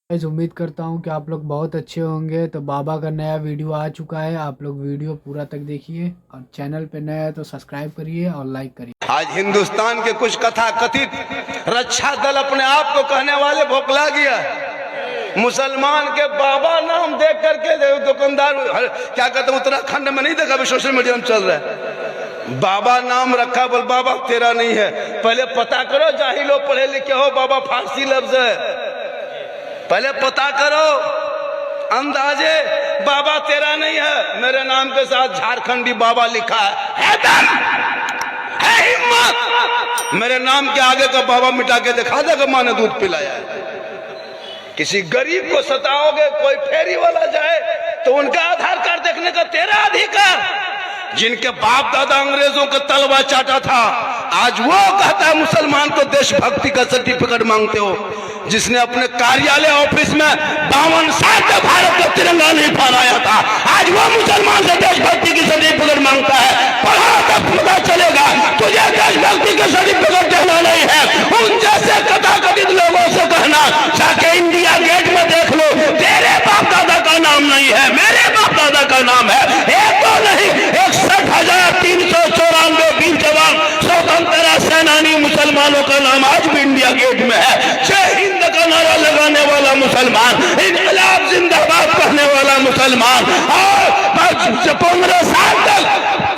Guys उम्मीद करता हूँ कि आप लोग बहुत अच्छे होंगे। तो बाबा का नया वीडियो आ चुका है, आप लोग वीडियो पूरा तक देखिए और चैनल पे नया है तो सब्सक्राइब करिए और लाइक करिए। आज हिंदुस्तान के कुछ कथा कथित रक्षा दल अपने आप को कहने वाले भोकला गया। मुसलमान के बाबा नाम देख करके दुकानदार क्या कहते हैं, उत्तराखंड में नहीं देखा, अभी सोशल मीडिया में चल रहा है। बाबा नाम रखा, बोल बाबा तेरा नहीं है। पहले पता करो, जाहिलो पढ़े लिखे हो, बाबा फारसी लफ्ज है, पहले पता करो। अंदाजे बाबा तेरा नहीं है, मेरे नाम के साथ झारखंडी बाबा लिखा है दम, है हिम्मत, मेरे नाम के आगे का बाबा मिटा के दिखा देगा माँ ने दूध पिलाया है। किसी गरीब को सताओगे, कोई फेरी वाला जाए तो उनका आधार कार्ड देखने का तेरा अधिकार। जिनके बाप दादा अंग्रेजों का तलवा चाटा था, आज वो कहता है मुसलमान को देशभक्ति का सर्टिफिकेट मांगते हो। जिसने अपने कार्यालय ऑफिस में 52 साल तक भारत का तिरंगा नहीं फहराया था, आज वो मुसलमान से देशभक्ति की सर्टिफिकेट मांगता है। पढ़ा तब पता चलेगा तुझे देशभक्ति का सर्टिफिकेट देना नहीं है। उन जैसे कथाकथित लोगों से कहना जाके इंडिया गेट में देख लो, तेरे बाप दादा का नाम नहीं है, मेरे बाप दादा का नाम है। एक तो नहीं, 61,394 वीर जवान स्वतंत्रता सेनानी मुसलमानों का नाम आज भी इंडिया गेट में है। जय हिंद का नारा लगाने वाला मुसलमान, इनकलाब जिंदाबाद कहने वाला मुसलमान, और 15 साल तक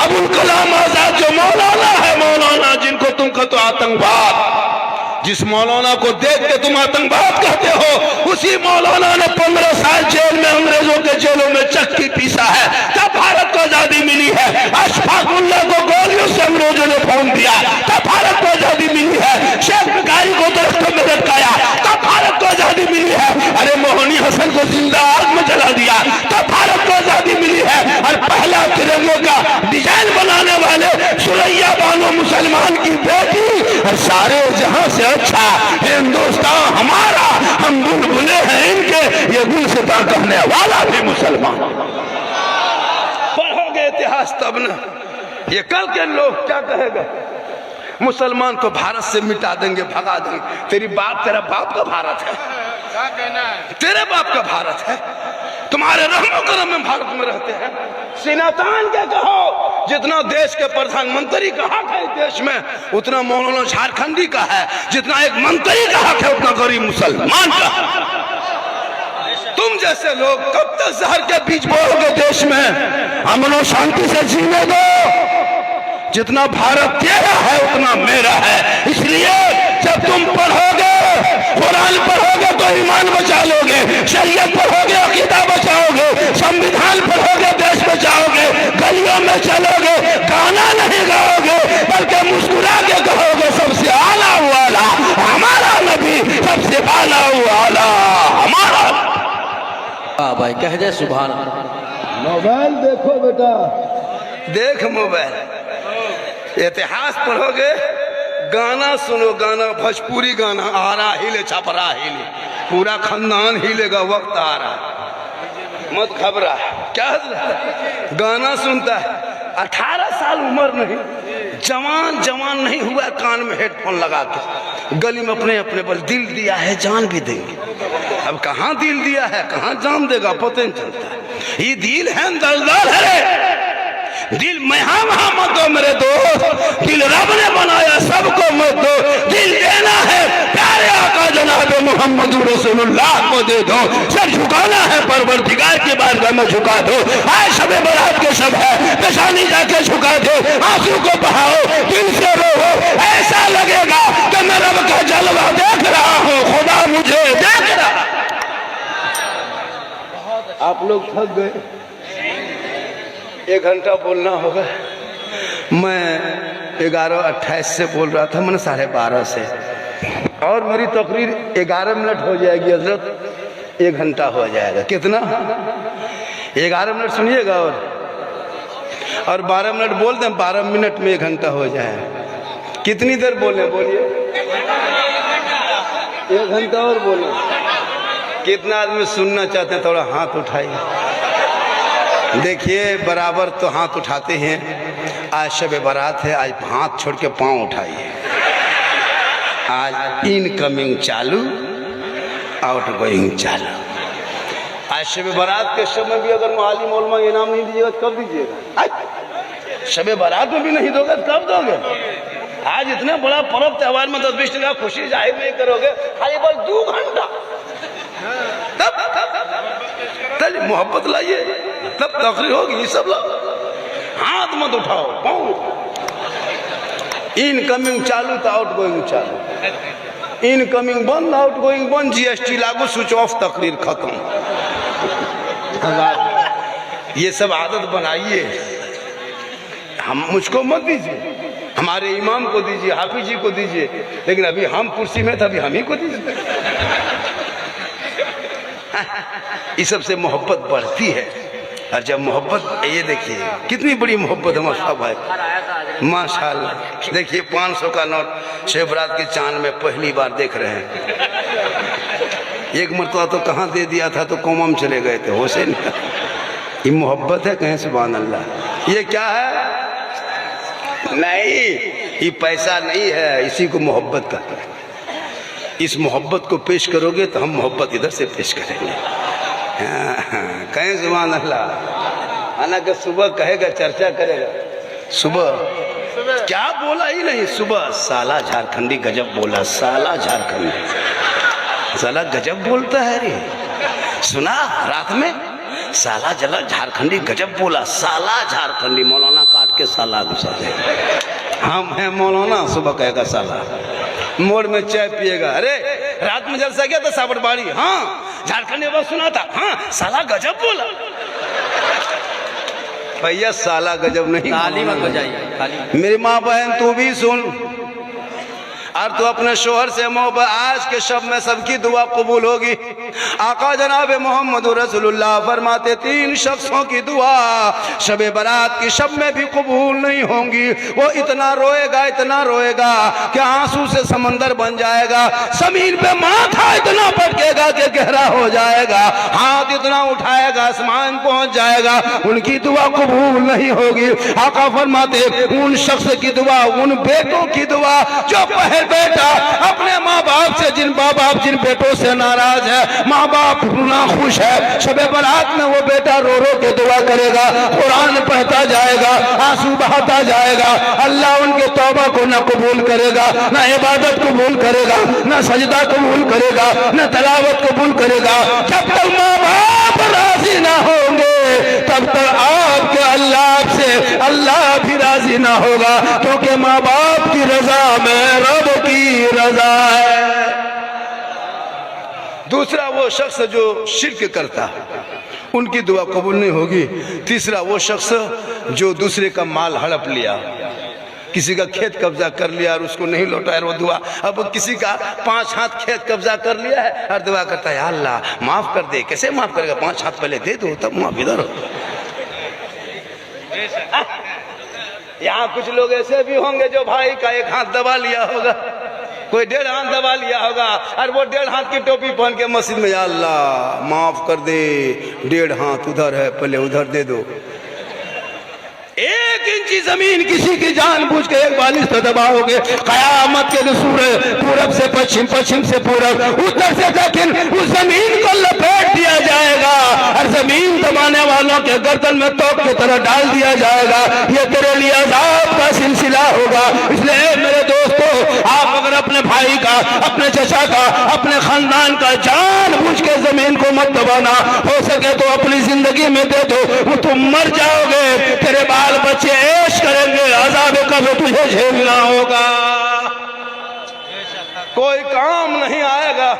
अबुल कलाम आजाद जो मौलाना है, मौलाना जिनको तुम कहते हो आतंकवाद, जिस मौलाना को देख के तुम आतंकवाद कहते हो, उसी मौलाना ने 15 साल जेल में, अंग्रेजों के जेलों में चक्की पीसा है, तब भारत को आजादी मिली है। अशफाकुल्लाह को गोलियों से अंग्रेजों ने फोन दिया, तब भारत को आजादी मिली है। शेख भिखारी को दरख्तों में लटकाया, तब भारत को आजादी मिली है। अरे मोहनी हसन को जिंदा आग में जला दिया, तब भारत को आजादी मिली है। और पहला तिरंगे का डिजाइन बनाने वाले सुरैया बानो मुसलमान की बेटी, सारे जहां से अच्छा हिंदुस्तान हमारा, हम बुलबुले हैं इनके, ये गुलसिता कहने वाला भी मुसलमान। पढ़ोगे इतिहास तब ना, ये कल के लोग क्या कहेगा, मुसलमान को भारत से मिटा देंगे, भगा देंगे। तेरा बाप का भारत है, क्या कहना है, तेरे बाप का भारत है, तुम्हारे रहमो करम में भारत में रहते हैं। सीना तान के कहो, जितना देश के प्रधानमंत्री का हक है देश में, उतना मौलाना झारखंडी का है। जितना एक मंत्री का हक है, उतना गरीब मुसलमान का। तुम जैसे लोग कब तक जहर के बीज बोओगे देश में? अमन और शांति से जीने दो। जितना भारत तेरा है उतना मेरा है। इसलिए जब तुम पढ़ोगे, कुरान पढ़ोगे तो ईमान बचा लोगे, शरीयत पढ़ोगे अकीदा बचाओगे, संविधान पढ़ोगे देश बचाओगे। गलियों में चलोगे, गाना नहीं गाओगे, बल्कि मुस्कुरा के कहोगे सबसे आला वाला हमारा नबी, सबसे आला वाला हमारा। भाई कह दे सुभान। मोबाइल देखो बेटा, देख मोबाइल, इतिहास पढ़ोगे, गाना सुनो, गाना भोजपुरी गाना, आरा हिले छपरा हिले, पूरा खानदान हिलेगा, वक्त आ रहा है, मत घबरा। क्या गाना सुनता है, 18 साल उम्र नहीं, जवान नहीं हुआ, कान में हेडफोन लगा के गली में अपने अपने पर दिल दिया है, जान भी देंगे। अब कहाँ दिल दिया है, कहाँ जान देगा, पता नहीं चलता है। ये दिल है दलदल है, दिल में वहां मत दो मेरे दोस्त, दिल रब ने बनाया सबको मत दो। दिल देना है प्यारे आका जनाब मोहम्मद रसूलुल्लाह को दे दो। सर झुकाना है परवरदिगार की बारगाह में झुका दो। आज शबे बारात के सब है, पेशानी जाके झुका दो, आंसू को बहाओ, दिल से रो, ऐसा लगेगा कि मैं रब का जलवा देख रहा हूँ, खुदा मुझे देख रहा। आप लोग थक गए, 1 घंटा बोलना होगा। मैं 11:28 से बोल रहा था, मैंने 12:30 से, और मेरी तकरीर 11 मिनट हो जाएगी हजरत, 1 घंटा हो जाएगा। कितना? 11 मिनट सुनिएगा और 12 मिनट बोल दें, 12 मिनट में 1 घंटा हो जाए। कितनी देर बोले, बोलिए? 1 घंटा और बोले। कितना आदमी सुनना चाहते हैं, थोड़ा हाथ उठाइए। देखिए बराबर तो हाथ उठाते हैं। आज शब बारात है, आज हाथ छोड़ के पांव उठाइए। आज इनकमिंग चालू, आउट गोइंग चालू। आज शब बारात के समय भी अगर माली मौलमा इनाम नहीं दीजिएगा तो कब दीजिएगा? शब बारात में भी नहीं दोगे तो कब दोगे? आज इतना बड़ा पर्व त्योहार में 10-20 टका खुशी जाहिर नहीं करोगे, खाली बस 2 घंटा तब मोहब्बत लाइए, तब तकरीर होगी। सब लोग हाथ मत उठाओ, पाँव इनकमिंग चालू तो आउट गोइंग चालू, इनकमिंग बंद आउट गोइंग बंद, जीएसटी लागू, स्विच ऑफ, तकरीर खत्म। ये सब आदत बनाइए। हम मुझको मत दीजिए, हमारे इमाम को दीजिए, हाफिज जी को दीजिए, लेकिन अभी हम कुर्सी में थे, अभी हम ही को दीजिए। इस सब से मोहब्बत बढ़ती है। और जब मोहब्बत, ये देखिए कितनी बड़ी मोहब्बत है माशा भाई, माशाल्लाह। देखिए 500 का नोट शिवरात के चांद में पहली बार देख रहे हैं। एक मरतबा तो कहाँ दे दिया था तो कोमा में चले गए थे, होश नहीं। ये मोहब्बत है, कहें सुभान अल्लाह। ये क्या है? नहीं, ये पैसा नहीं है, इसी को मोहब्बत कहते हैं। इस मोहब्बत को पेश करोगे तो हम मोहब्बत इधर से पेश करेंगे। कहें सुभान अल्लाह। हालांकि सुबह कहेगा, चर्चा करेगा, सुबह क्या बोला ही नहीं। सुबह साला झारखंडी गजब बोला, साला झारखंडी, साला गजब बोलता है रे। सुना रात में साला जला झारखंडी गजब बोला, साला झारखंडी। मौलाना काट के साला घुसा दे। हम हैं मौलाना, सुबह कहेगा साला। मोड़ में चाय पिएगा, अरे रात में जलसा गया था साबरबाड़ी, हाँ झारखंडी आवाज सुना था, हाँ साला गजब बोला। भैया साला गजब नहीं, ताली मत बजाइए। मेरी माँ बहन तू भी सुन, और तो अपने शोहर से मोहब्बत। आज के शब में सबकी दुआ कबूल होगी। आका जनाब मोहम्मद रसूलुल्लाह फरमाते 3 शख्सों की दुआ शबे बारात की शब में भी कबूल नहीं होंगी। वो इतना रोएगा, इतना रोएगा कि आंसू से समंदर बन जाएगा, जमीन पे माथा इतना पटकेगा कि गहरा हो जाएगा, हाथ इतना उठाएगा आसमान पहुंच जाएगा, उनकी दुआ कबूल नहीं होगी। आका फरमाते उन शख्स की दुआ, उन बेटों की दुआ जो पहले बेटा अपने माँ बाप से, जिन माँ बाप जिन बेटों से नाराज है, माँ बाप ना खुश है, शबे बारात में वो बेटा रो रो के दुआ करेगा, कुरान पढ़ता जाएगा, आंसू बहाता जाएगा। अल्लाह उनके तौबा को न कबूल करेगा, न इबादत कबूल करेगा, न सजदा कबूल करेगा, न तलावत कबूल करेगा। जब तक माँ बाप राजी ना होंगे तब तक आपके अल्लाह से अल्लाह भी राजी ना होगा, क्योंकि माँ बाप की रजा में रब की रजा है। दूसरा वो शख्स जो शिर्क करता है, उनकी दुआ कबूल नहीं होगी। तीसरा वो शख्स जो दूसरे का माल हड़प लिया, किसी का खेत कब्जा कर लिया और उसको नहीं लौटाया, वो दुआ। अब किसी का 5 हाथ खेत कब्जा कर लिया है और दुआ करता है, अल्लाह माफ कर दे। कैसे माफ करेगा? 5 हाथ पहले दे दो तब माफ इधर हो। यहाँ कुछ लोग ऐसे भी होंगे जो भाई का 1 हाथ दबा लिया होगा, कोई 1.5 हाथ दबा लिया होगा, और वो 1.5 हाथ की टोपी पहन के मस्जिद में, अल्लाह माफ कर दे, 1.5 हाथ उधर है, पहले उधर दे दो। 1 इंची जमीन किसी की जानबूझ के 1 बालिश तो दबाओगे, कयामत के सूरज पूरब से पश्चिम, पश्चिम से पूरब, उत्तर से दक्षिण, उस जमीन को लपेट दिया जाएगा और जमीन दबाने वालों के गर्दन में तोप की तरह डाल दिया जाएगा। ये तेरे लिए अज़ाब का सिलसिला होगा। इसलिए मेरे दोस्तों, आप अगर अपने भाई का, अपने चचा का, अपने खानदान का जानबूझ के जमीन को मत दबाना, हो सके तो अपनी जिंदगी में दे दो, वो तुम मर जाओगे, तेरे बाल बच्चे ऐश करेंगे, अज़ाब कब्र तुझे झेलना होगा। कोई काम नहीं आएगा।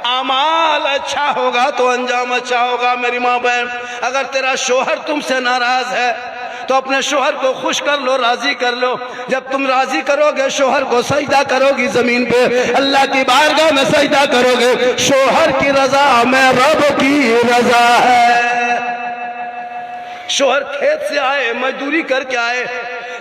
अमाल अच्छा होगा तो अंजाम अच्छा होगा। मेरी माँ बहन, अगर तेरा शोहर तुमसे नाराज है तो अपने शोहर को खुश कर लो, राजी कर लो। जब तुम राजी करोगे, शोहर को सजदा करोगी, जमीन पे अल्लाह की बारगाह में सजदा करोगे, शोहर की रजा में रब की रजा है। शोहर खेत से आए, मजदूरी करके आए,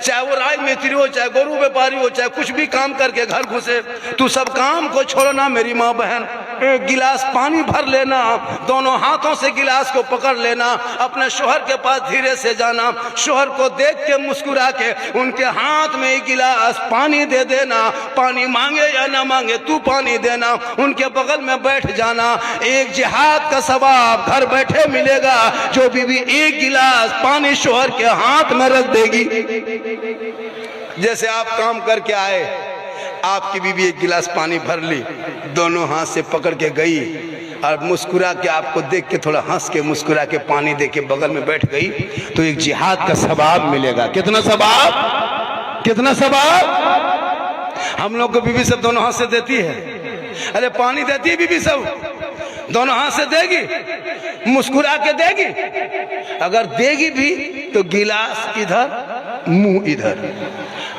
चाहे वो राज मिस्त्री हो, चाहे गोरू व्यापारी हो, चाहे कुछ भी काम करके घर घुसे, तू सब काम को छोड़ना मेरी माँ बहन, एक गिलास पानी भर लेना, दोनों हाथों से गिलास को पकड़ लेना, अपने शोहर के पास धीरे से जाना, शोहर को देख के मुस्कुरा के उनके हाथ में एक गिलास पानी दे देना, पानी मांगे या ना मांगे तू पानी देना, उनके बगल में बैठ जाना। एक जिहाद का सवाब घर बैठे मिलेगा, जो बीवी एक गिलास पानी शोहर के हाथ में रख देगी। जैसे आप काम करके आए, आपकी बीवी एक गिलास पानी भर ली, दोनों हाथ से पकड़ के गई और मुस्कुरा के आपको देख के थोड़ा हंस के मुस्कुरा के पानी दे के बगल में बैठ गई, तो एक जिहाद का सवाब मिलेगा। कितना सवाब, कितना सवाब। हम लोग को बीवी सब दोनों हाथ से देती है, अरे पानी देती है बीवी सब, दोनों हाथ से देगी, मुस्कुरा के देगी, अगर देगी भी तो गिलास इधर मुंह इधर।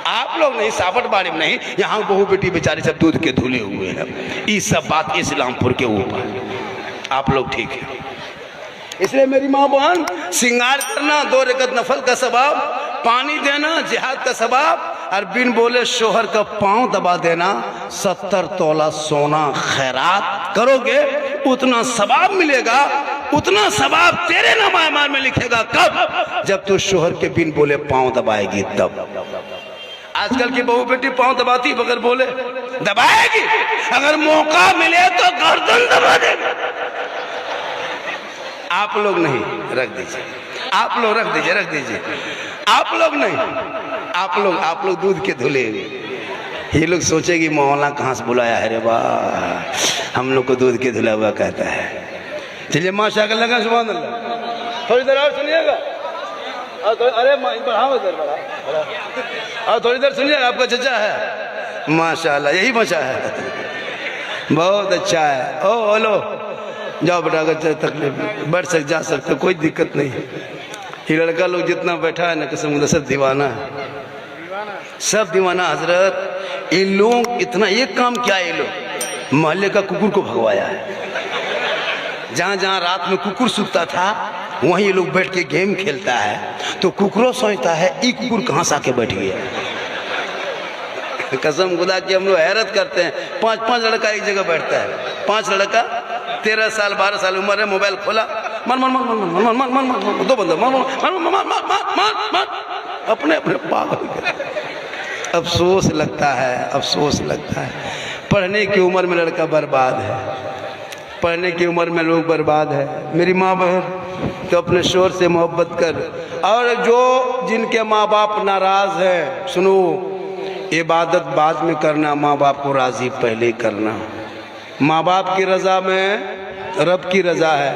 आप लोग नहीं, सावट बाड़ी में नहीं, यहाँ बहू बेटी बेचारे सब दूध के धुले हुए हैं। ये सब बात इस्लामपुर के ऊपर, आप लोग ठीक है। इसलिए मेरी माँ बहन, श्रृंगार करना 2 रकत नफल का सवाब, पानी देना जिहाद का सवाब, और बिन बोले शोहर का पांव दबा देना, 70 तोला सोना खैरात करोगे उतना सवाब मिलेगा, उतना सवाब तेरे नाम में लिखेगा। कब? जब तू शोहर के बिन बोले पांव दबाएगी तब। आजकल की बहू बेटी पांव दबाती बगैर बोले दबाएगी, अगर मौका मिले तो गर्दन दबा देगी। आप लोग नहीं, रख दीजिए, आप लोग रख दीजिए, रख दीजिए, आप लोग नहीं, आप लोग दूध के धुले। ये लोग सोचेगी मौला कहाँ से बुलाया है रे वाह, हम लोग को दूध के धुला हुआ कहता है। चलिए माशाअल्लाह का सुभान अल्लाह। थोड़ी देर और सुनिएगा, अरे बढ़ाओ इधर, बढ़ाओ, थोड़ी देर सुनिएगा। आपका चचा है माशाअल्लाह, यही बचा है, बहुत अच्छा है। ओ हेलो, जाओ बेटा, अगर तकलीफ बैठ सक जा सकते, कोई दिक्कत नहीं। ये लड़का लोग जितना बैठा है ना, कसम सब दीवाना है, सब दीवाना हजरत। ये लोग इतना, ये काम क्या है, ये लोग मोहल्ले का कुकुर को भगवाया है। जहाँ जहाँ रात में कुकुर सूखता था वहीं ये लोग बैठ के गेम खेलता है, तो कुकुरों सोचता है ये कुकुर कहाँ से आके बैठ गया। कसम खुदा की हम लोग हैरत करते हैं, 5-5 लड़का एक जगह बैठता है, 5 लड़का 13 साल 12 साल उम्र है, मोबाइल खोला, मन मन मन मन मन मन मन मन मन 2 बंदे मन मन अपने अपने पागल। अफसोस लगता है, अफसोस लगता है। पढ़ने की उम्र में लड़का बर्बाद है, पढ़ने की उम्र में लोग बर्बाद है। मेरी माँ बहन तो अपने शोर से मोहब्बत कर, और जो जिनके माँ बाप नाराज है, सुनो, इबादत बाद में करना, माँ बाप को राजी पहले करना। माँ बाप की रजा में रब की रजा है।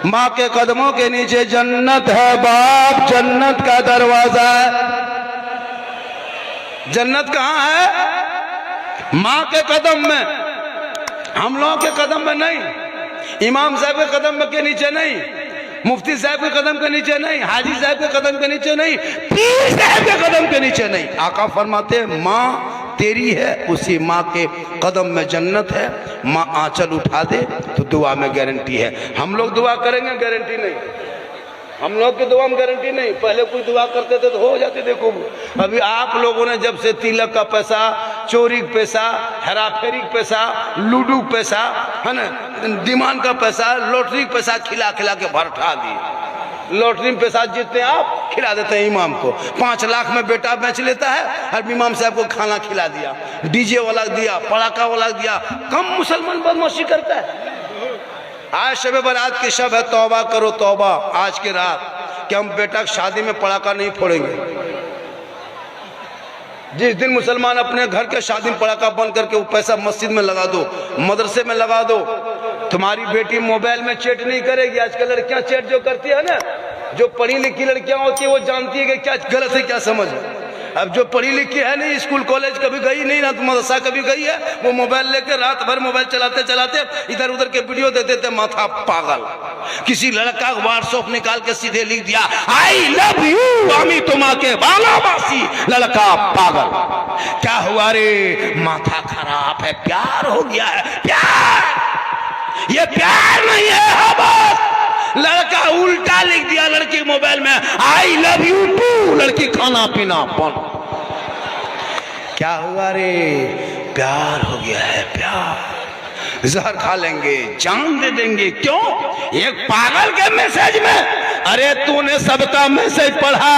माँ के कदमों के नीचे जन्नत है, बाप जन्नत का दरवाजा है। जन्नत कहाँ है? माँ के कदम में, हम लोगों के कदम में नहीं, इमाम साहब के कदम के नीचे नहीं, मुफ्ती साहब के कदम के नीचे नहीं, हाजी साहब के कदम के नीचे नहीं, पीर साहब के कदम के नीचे नहीं। आका फरमाते हैं माँ तेरी है, उसी माँ के कदम में जन्नत है। माँ आंचल उठा दे तो दुआ में गारंटी है। हम लोग दुआ करेंगे, गारंटी नहीं, हम लोग की दुआ में गारंटी नहीं। पहले कोई दुआ करते थे तो हो जाते, देखो अभी आप लोगों ने जब से तिलक का पैसा, चोरी का पैसा, हेराफेरी का पैसा, लूडो का पैसा है ना, डिमांड का पैसा, लॉटरी का पैसा खिला खिला के भरठा दिए। लॉटरी में पैसा जीतते आप, खिला देते हैं इमाम को। 5 लाख में बेटा बेच लेता है और इमाम साहब को खाना खिला दिया, डीजे वाला दिया, पड़ाका वाला दिया। कम मुसलमान बदमाशी करता है। आज शब बारात की शब है, तौबा करो तौबा आज की रात कि हम बेटा की शादी में पड़ाका नहीं फोड़ेंगे। जिस दिन मुसलमान अपने घर के शादी में पड़ाका बंद करके वो पैसा मस्जिद में लगा दो, मदरसे में लगा दो, तुम्हारी बेटी मोबाइल में चैट नहीं करेगी। आजकल लड़कियां चैट जो करती है ना, जो पढ़ी लिखी लड़कियां होती है वो जानती है कि क्या गलत है क्या समझ है। अब जो पढ़ी लिखी है नहीं, स्कूल कॉलेज कभी गई नहीं ना, तो मदरसा कभी गई है, वो मोबाइल लेकर रात भर मोबाइल चलाते चलाते इधर उधर के वीडियो दे देते, माथा पागल। किसी लड़का व्हाट्सएप निकाल के सीधे लिख दिया आई लव यू आमी तुमा के बालाबासी, लड़का पागल। क्या हुआ रे? माथा खराब है, प्यार हो गया है। प्यार ये प्यार नहीं है, बस लड़का उल्टा लिख दिया लड़की के मोबाइल में, आई लव यू टू, लड़की खाना पीना बंद। क्या हुआ रे? प्यार हो गया है, प्यार। जहर खा लेंगे, जान दे देंगे। क्यों? एक पागल के मैसेज में। अरे तूने सबका मैसेज पढ़ा,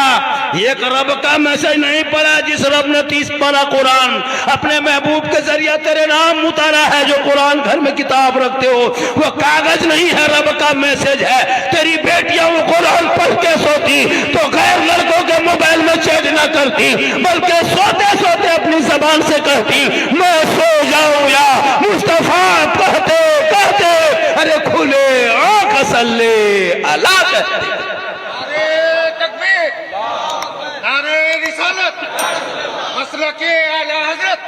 एक रब का मैसेज नहीं पढ़ा जिस रब ने 30 पारा कुरान अपने महबूब के जरिए तेरे नाम उतारा है। जो कुरान घर में किताब रखते हो वो कागज नहीं है, रब का मैसेज है। तेरी बेटियां वो कुरान पढ़ के सोती तो गैर लड़कों के मोबाइल में चैट न करती, बल्कि सोते सोते अपनी जबान से कहती मैं सो जाऊं या मुस्तफा कहते कहते अरे खुले आंख सल्ले अला कहते। नारे तकबीर, नारे रिसालत, मसलके आला हजरत,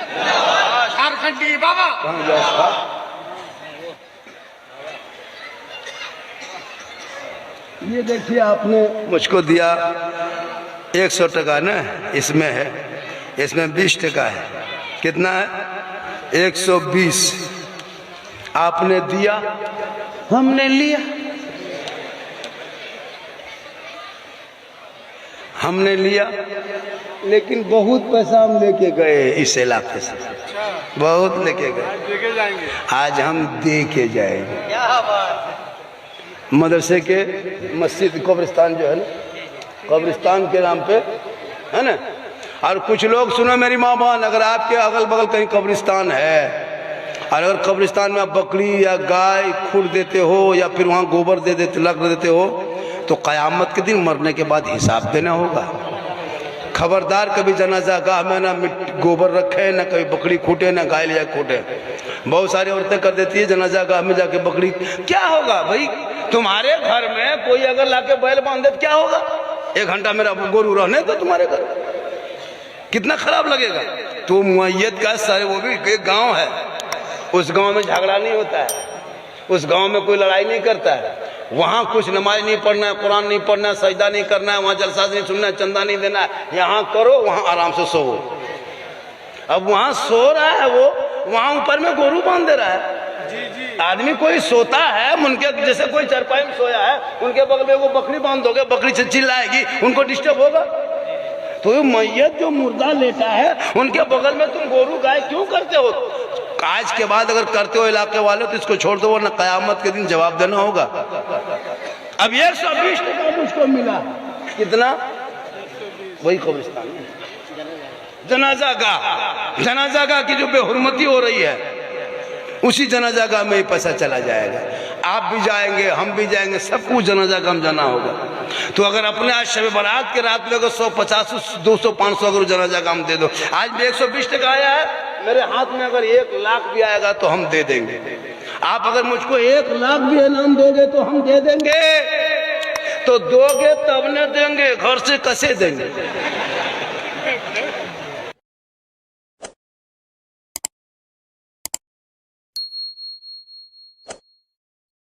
झारखंडी बाबा। ये देखिए आपने मुझको दिया 100 टका ना, इसमें है, इसमें 20 टका है। कितना है? 120। आपने दिया, हमने लिया। हमने लिया, लेकिन बहुत पैसा हम लेके गए इस इलाके से, बहुत लेके गए। आज हम दे के जाएंगे। मदरसे के मस्जिद कब्रिस्तान जो है ना, कब्रिस्तान के नाम पे है ना। और कुछ लोग सुनो मेरी माँ बहन, अगर आपके अगल बगल कहीं कब्रिस्तान है और अगर कब्रिस्तान में आप बकरी या गाय खुर देते हो या फिर वहाँ गोबर दे देते लग देते हो तो कयामत के दिन मरने के बाद हिसाब देना होगा। खबरदार, कभी जनाजा गाह में ना गोबर रखे, ना कभी बकरी खूटे, ना गाय ले खूटे। बहुत सारी औरतें कर देती है जनाजा गाह में जाके बकरी। क्या होगा भाई? तुम्हारे घर में कोई अगर लाके बैल बांध दे क्या होगा? 1 घंटा मेरा गोरू रहने तो तुम्हारे घर, कितना खराब लगेगा। तो मुअय्यद का सारे, वो भी एक गाँव है, उस गांव में झगड़ा नहीं होता है, उस गांव में कोई लड़ाई नहीं करता है। वहाँ कुछ नमाज नहीं पढ़ना है, कुरान नहीं पढ़ना है, सजदा नहीं करना है, वहाँ जलसा नहीं सुनना है, चंदा नहीं देना है। यहाँ करो, वहाँ आराम से सो। अब वहाँ सो रहा है वो, वहाँ ऊपर में गोरू बांध दे रहा है। आदमी कोई सोता है, उनके जैसे कोई चरपाई में सोया है, उनके बगल में वो बकरी बांध दोगे, बकरी चिल्लाएगी, उनको डिस्टर्ब होगा। तो मैयत जो मुर्दा लेटा है उनके बगल में तुम गोरू गाय क्यों करते हो? आज के बाद अगर करते हो इलाके वाले तो इसको छोड़ दो, वरना कयामत के दिन जवाब देना होगा। अब 120 टका मुझको मिला। कितना? वही कब्रिस्तान जनाजा गाह की जो बेहुरमती हो रही है, उसी जनाजा गाह में ही पैसा चला जाएगा। आप भी जाएंगे, हम भी जाएंगे, सबको जनाजा गाह में जाना होगा। तो अगर अपने आज शब बारात के रात में अगर 150, 200, 500 अगर जनाजा गाह में दे दो, आज भी 120 टका आया है मेरे हाथ में, अगर 1 लाख भी आएगा तो हम दे देंगे। आप अगर मुझको 1 लाख भी इनाम दोगे तो हम दे देंगे। तो दोगे तब न देंगे, घर से कैसे देंगे?